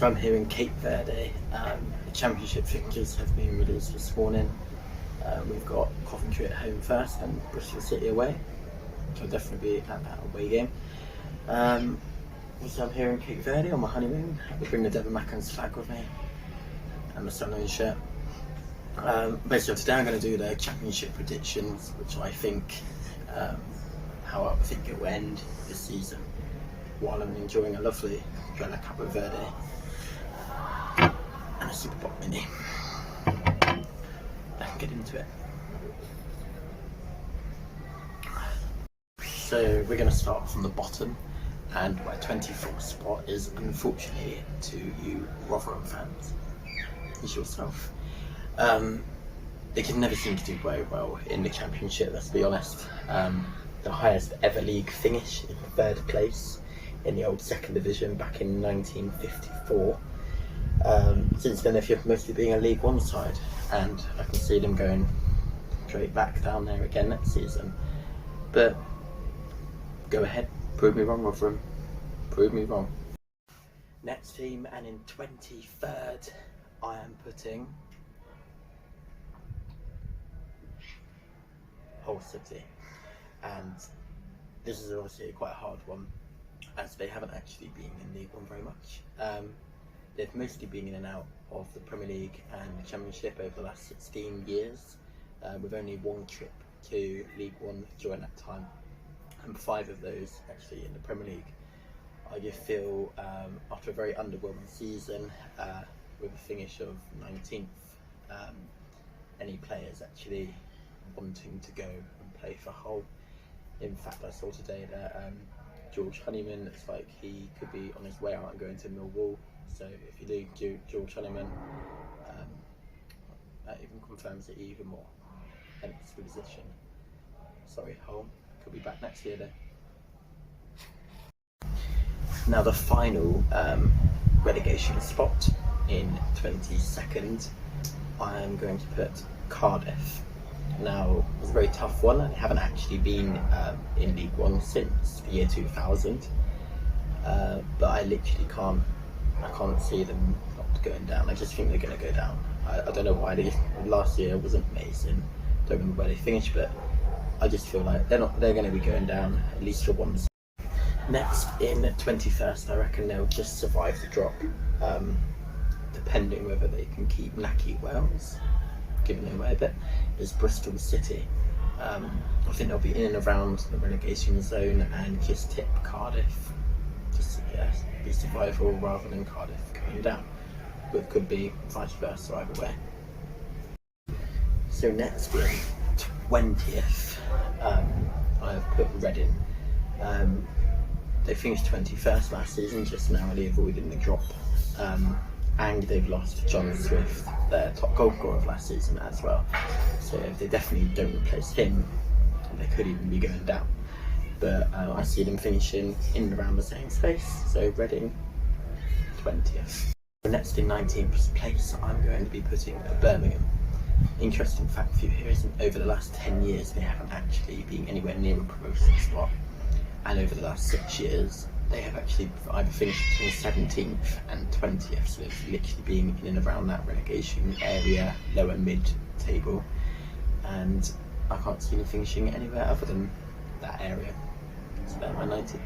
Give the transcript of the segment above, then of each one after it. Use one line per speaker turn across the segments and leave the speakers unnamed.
So I'm here in Cape Verde. The championship fixtures have been released this morning. We've got Coventry at home first and Bristol City away. So I'll definitely be at that away game. So I'm here in Cape Verde on my honeymoon. I bring the Devon Mackems flag with me and my Sunderland shirt. Basically today I'm going to do the championship predictions, which I think, how I think it will end this season, while I'm enjoying a lovely Blackburn Cup of Verde and a Super Pop Mini. Let's get into it. So we're going to start from the bottom, and my 24th spot is, unfortunately, to you Rotherham fans, is yourself. They can never seem to do very well in the championship, let's be honest. The highest ever league finish is third place in the old second division back in 1954. Since then they've mostly been a League One side, and I can see them going straight back down there again next season. But go ahead, prove me wrong, Rotherham. Prove me wrong. Next team, and in 23rd, I am putting Hull City. And this is obviously quite a hard one, as they haven't actually been in League One very much. They've mostly been in and out of the Premier League and the Championship over the last 16 years, with only one trip to League One during that time, and 5 of those actually in the Premier League. I just feel, after a very underwhelming season, with a finish of 19th, any players actually wanting to go and play for Hull. In fact, I saw today that George Honeyman looks like he could be on his way out and going to Millwall. So if you do George Honeyman, that even confirms it even more. Hence the position. Sorry, Hull could be back next year though. Now the final relegation spot in 22nd, I am going to put Cardiff. Now, it's a very tough one. They haven't actually been in League One since the year 2000, but I literally can't see them not going down. I just think they're going to go down. I don't know why. Last year wasn't amazing. Don't remember where they finished, but I just feel like they're going to be going down at least for once. Next, in 21st, I reckon they'll just survive the drop, depending whether they can keep Naki Wells, giving it away a bit, is Bristol City. I think they'll be in and around the relegation zone and just tip Cardiff. Just be survival rather than Cardiff going down. But it could be vice versa either way. So next in 20th, I've put Reading. They finished 21st last season, just narrowly avoiding the drop. And they've lost John Swift, their top goal scorer of last season as well. So if they definitely don't replace him, they could even be going down. But I see them finishing in and around the same space. So Reading, 20th. Next in 19th place, I'm going to be putting Birmingham. Interesting fact for you here is over the last 10 years, they haven't actually been anywhere near a promotion spot. And over the last 6 years, they have actually either finished between 17th and 20th, so it's literally been in and around that relegation area, lower mid-table, and I can't see them finishing anywhere other than that area. So they're my 19th.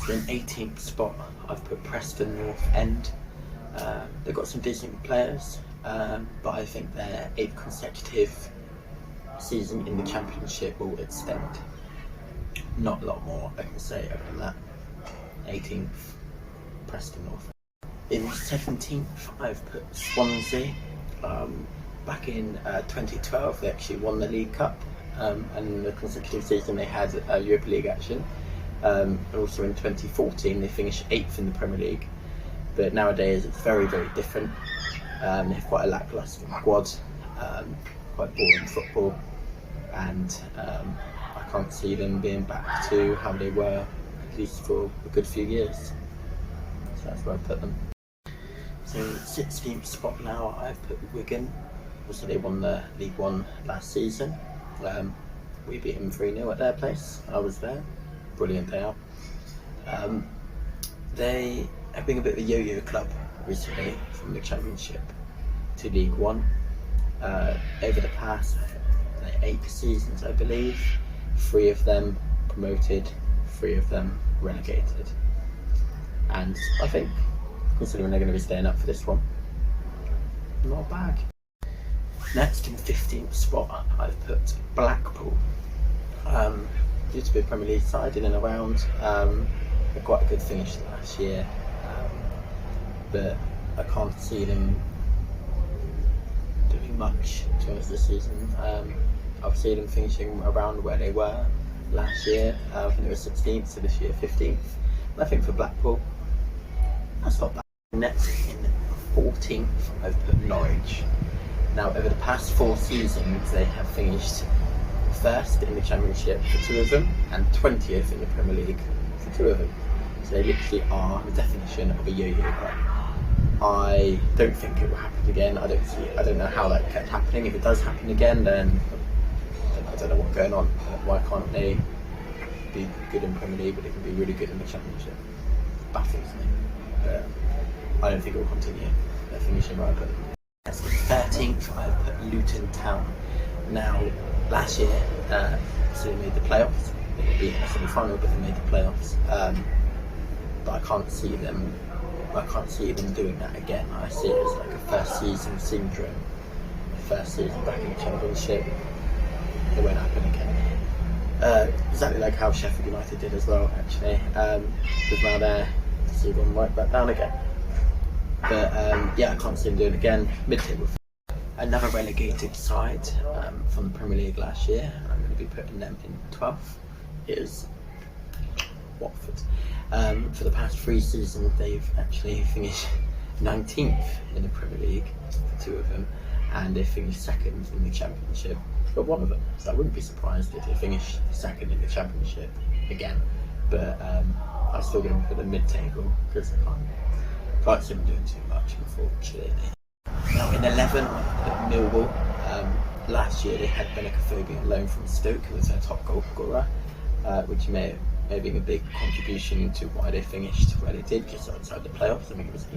So in 18th spot, I've put Preston North End. They've got some decent players, but I think their 8th consecutive season in the Championship will extend. Not a lot more I can say other than that. 18th, Preston North. In 17th, I've put Swansea. Back in 2012, they actually won the League Cup, and in the consecutive season they had Europa League action. Also in 2014, they finished 8th in the Premier League. But nowadays it's very, very different. They have quite a lacklustre squad, quite boring football, and I can't see them being back to how they were, at least for a good few years. So that's where I put them. So 16th spot now, I've put Wigan. Also they won the League One last season. We beat them 3-0 at their place. I was there. Brilliant day out. They have been a bit of a yo-yo club recently from the Championship to League One. Over the past 8 seasons, I believe, 3 of them promoted, 3 of them relegated. And I think, considering they're going to be staying up for this one, not bad. Next, in 15th spot, I've put Blackpool. Used to be a Premier League side in and around. Had quite a good finish last year, but I can't see them doing much to be honest this season. I've seen them finishing around where they were last year. I think they were 16th, so this year 15th. And I think for Blackpool, that's not bad. Next, in 14th, I've put Norwich. Now, over the past 4 seasons, they have finished first in the Championship for 2 of them and 20th in the Premier League for 2 of them. So they literally are the definition of a yo-yo club. I don't think it will happen again. I don't know how that kept happening. If it does happen again, then I don't know what's going on. Why can't they be good in Premier League, but they can be really good in the Championship? Baffles me. But I don't think it will continue. They're finishing right, but that's the 13th. I've put Luton Town. Now, last year, so they made the playoffs. They would be in the semi-final, but they made the playoffs. But I can't see them doing that again. I see it as like a first season syndrome. The first season back in the Championship, it won't happen again. Exactly like how Sheffield United did as well, actually. Because now they're gone right back down again. But yeah, I can't see them doing it again. Mid-table. Another relegated side from the Premier League last year, and I'm going to be putting them in 12th, is Watford. For the past 3 seasons, they've actually finished 19th in the Premier League for 2 of them, and they finished 2nd in the Championship for 1 of them. So I wouldn't be surprised if they finish 2nd in the Championship again. But I'm still going to put them mid-table because I can't see them doing too much, unfortunately. Now in 11, at Millwall. Last year they had Benacophobia on loan from Stoke, who was their top goal scorer, which may have been a big contribution to why they finished where they did, just outside the playoffs. I think it was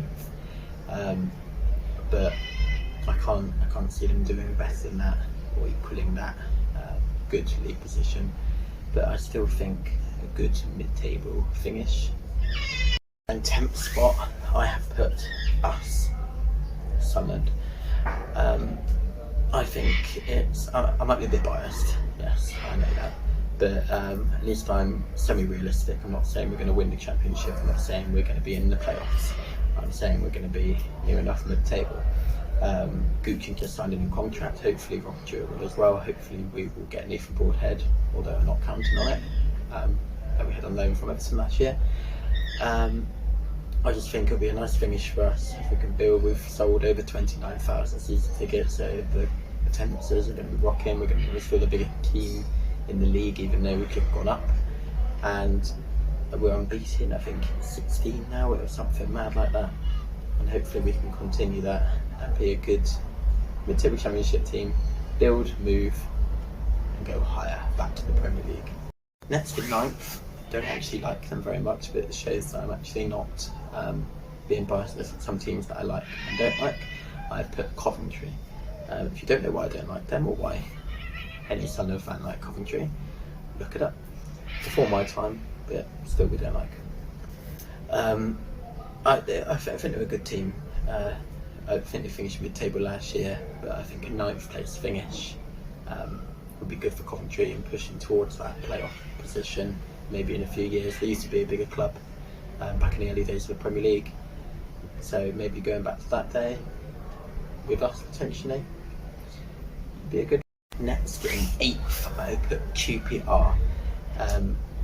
8th. But I can't see them doing better than that or equaling that good league position. But I still think a good mid-table finish. And 10th spot, I have put us. Sunderland. I think I might be a bit biased, yes, I know that, but at least I'm semi-realistic. I'm not saying we're going to win the Championship, I'm not saying we're going to be in the playoffs, I'm saying we're going to be near enough mid-table. Gucci just signed a new contract, hopefully Roger will as well. Hopefully we will get Nathan Broadhead, although I'm not counting on it, that we had on loan from Everton last year. I just think it'll be a nice finish for us if we can build. We've sold over 29,000 season tickets, so the attendances are going to be rocking. We're going to feel the bigger team in the league, even though we could have gone up. And we're unbeaten, I think 16 now, or something mad like that. And hopefully we can continue that and be a good mid-table Championship team, build, move, and go higher back to the Premier League. Next in 9th. Don't actually like them very much, but it shows that I'm actually not being biased. There's some teams that I like and don't like. I've put Coventry. If you don't know why I don't like them or why any Sunderland fan like Coventry, look it up. Before my time, but still we don't like them. I think they're a good team. I think they finished mid-table last year, but I think a 9th place finish would be good for Coventry and pushing towards that playoff position. Maybe in a few years. They used to be a bigger club back in the early days of the Premier League, so maybe going back to that day with us potentially would be a good. Next in 8th, I put QPR.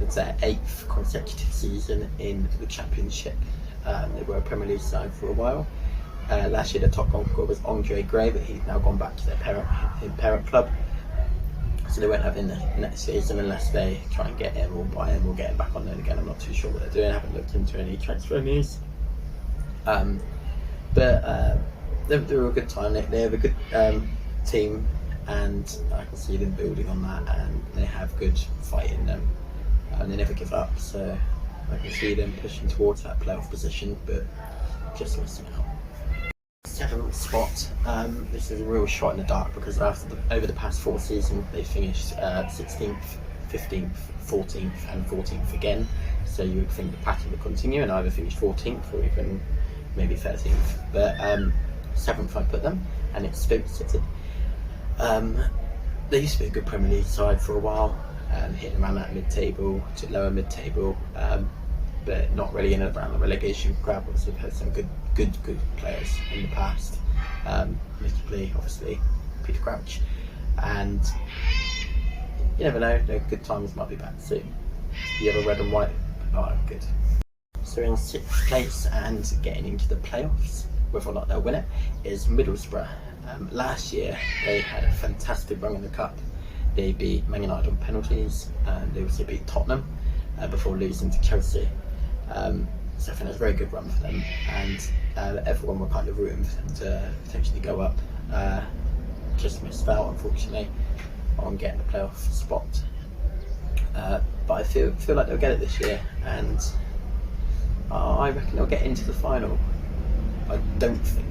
It's their 8th consecutive season in the Championship. They were a Premier League side for a while. Last year the top goal scorer was Andre Gray, but he's now gone back to their parent club. So they won't have him the next season unless they try and get him or buy him or get him back on loan again. I'm not too sure what they're doing. I haven't looked into any transfer news. But they're a good time. They have a good team, and I can see them building on that. And they have good fight in them, and they never give up. So I can see them pushing towards that playoff position, but just missing out. 7th spot. This is a real shot in the dark because over the past 4 seasons they finished 16th, 15th, 14th and 14th again. So you would think the pattern would continue and either finish 14th or even maybe 13th. But 7th I put them, and it's Stoke City. They used to be a good Premier League side for a while, hitting around that mid-table to lower mid-table, but not really in and around the relegation grab. They've had some good players in the past, notably obviously Peter Crouch, and you never know, good times might be back soon. The other red and white are good. So in 6th place and getting into the playoffs, whether or not they'll win it, is Middlesbrough. Last year they had a fantastic run in the cup. They beat Man United on penalties, and they also beat Tottenham before losing to Chelsea. So I think it's a very good run for them, and everyone were kind of rooting for them to potentially go up. Just missed out, unfortunately, on getting the playoff spot. But I feel like they'll get it this year, and I reckon they'll get into the final. I don't think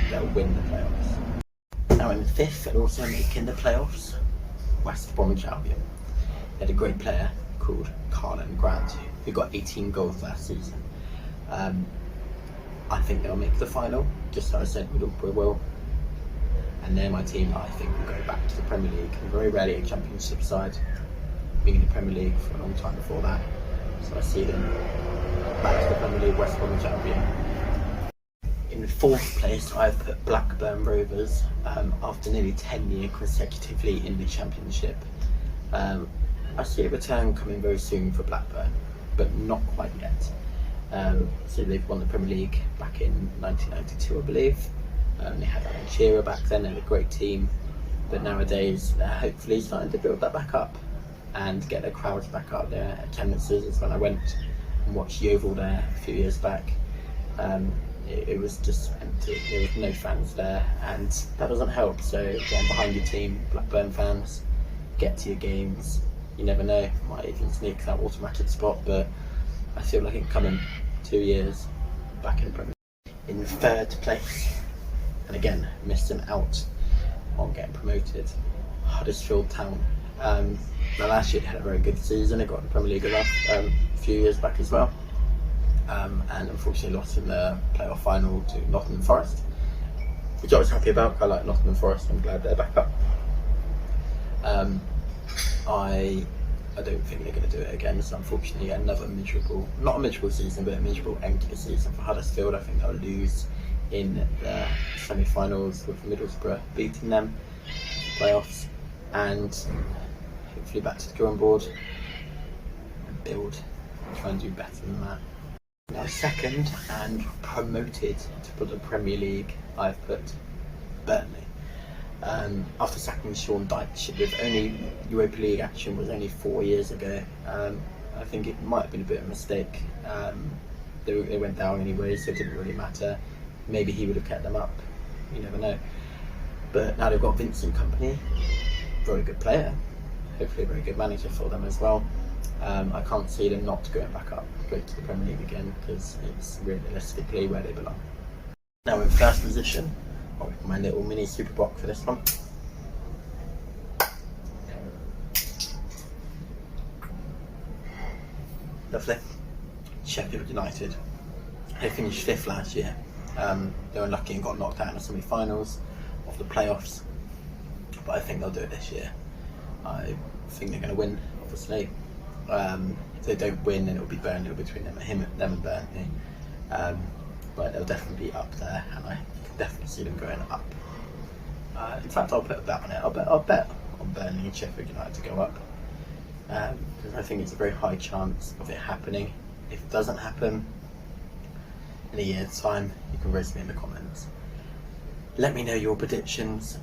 they'll win the playoffs. Now in 5th and also making the playoffs, West Bromwich Albion. They had a great player called Cardiff who got 18 goals last season. I think they'll make the final, just as I said Middlesbrough will. And they're my team that I think will go back to the Premier League. And very rarely a Championship side, being in the Premier League for a long time before that. So I see them back to the Premier League, West Bromwich Albion. In 4th place, I've put Blackburn Rovers after nearly 10 years consecutively in the Championship. I see a return coming very soon for Blackburn, but not quite yet. So they've won the Premier League back in 1992, I believe. They had Alan Shearer back then, they had a great team, but nowadays they're hopefully starting to build that back up and get their crowds back up. Their attendances is when I went and watched Yeovil there a few years back. It was just empty, there was no fans there, and that doesn't help. So getting behind your team, Blackburn fans, get to your games. You never know, might even sneak that automatic spot, but I feel like it coming 2 years back in the Premier League. In 3rd place, and again missing out on getting promoted, Huddersfield Town. Now last year they had a very good season, they got the Premier League a few years back as well, and unfortunately lost in the playoff final to Nottingham Forest, which I was happy about. I like Nottingham Forest, I'm glad they're back up. I don't think they're going to do it again, so unfortunately another not a miserable season, but a miserable end to the season for Huddersfield. I think they'll lose in the semi-finals with Middlesbrough beating them in the playoffs, and hopefully back to the drawing board and try and do better than that. Now 2nd and promoted to the Premier League, I've put Burnley. After sacking Sean Dyche, with only Europa League action was only 4 years ago, I think it might have been a bit of a mistake. They went down anyway, so it didn't really matter. Maybe he would have kept them up, you never know. But now they've got Vincent Kompany, very good player, hopefully a very good manager for them as well. I can't see them not going back up straight to the Premier League again, because it's realistically where they belong. Now in 1st position, my little mini super box for this one. Lovely. Sheffield United. They finished 5th last year. They were unlucky and got knocked out in the semi-finals of the playoffs, but I think they'll do it this year. I think they're going to win, obviously. If they don't win, then it'll be Burnley between them and Burnley. But they'll definitely be up there, and I can definitely see them going up. In fact, I'll put a bet on it. I'll bet on Burnley and Sheffield United to go up, because I think it's a very high chance of it happening. If it doesn't happen in a year's time, you can roast me in the comments. Let me know your predictions.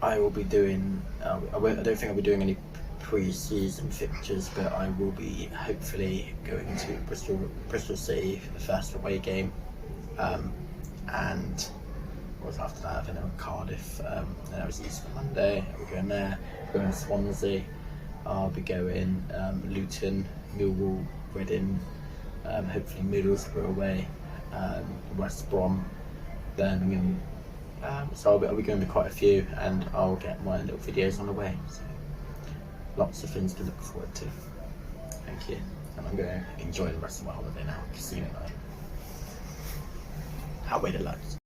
I will be doing. I don't think I'll be doing any pre-season fixtures, but I will be hopefully going to Bristol City for the first away game, and what was after that? I think Cardiff. Then it was Easter Monday. I'll be going there. Going to Swansea. I'll be going Luton, Millwall, Reading, hopefully Middlesbrough away, West Brom, Birmingham. So I'll be going to quite a few, and I'll get my little videos on the way. So lots of things to look forward to. Thank you. And I'm going to enjoy the rest of my holiday now. See you later. Outweigh the loads.